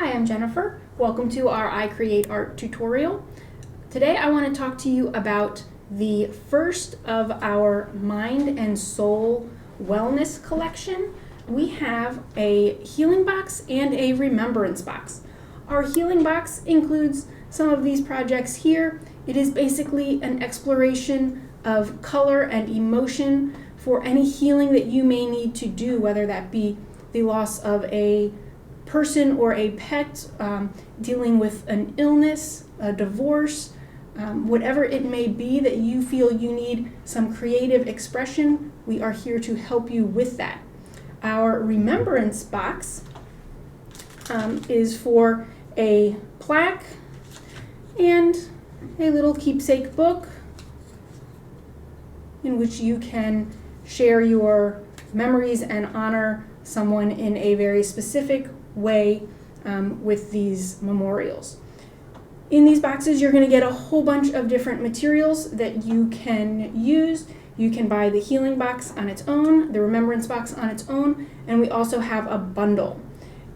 Hi, I'm Jennifer. Welcome to our I Create Art tutorial. Today I want to talk to you about the first of our mind and soul wellness collection. We have a healing box and a remembrance box. Our healing box includes some of these projects here. It is basically an exploration of color and emotion for any healing that you may need to do, whether that be the loss of a person or a pet, dealing with an illness, a divorce, whatever it may be that you feel you need some creative expression, we are here to help you with that. Our remembrance box is for a plaque and a little keepsake book in which you can share your memories and honor someone in a very specific way with these memorials. In these boxes, you're going to get a whole bunch of different materials that you can use. You can buy the healing box on its own, the remembrance box on its own, and we also have a bundle.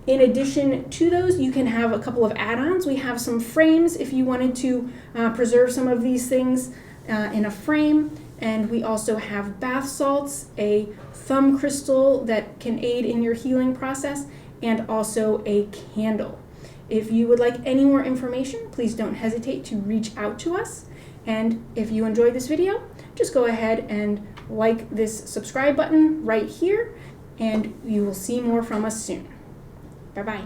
In addition to those, you can have a couple of add-ons. We have some frames if you wanted to preserve some of these things in a frame. And we also have bath salts, a thumb crystal that can aid in your healing process, and also a candle. If you would like any more information, please don't hesitate to reach out to us. And if you enjoyed this video, just go ahead and like this subscribe button right here, and you will see more from us soon. Bye-bye.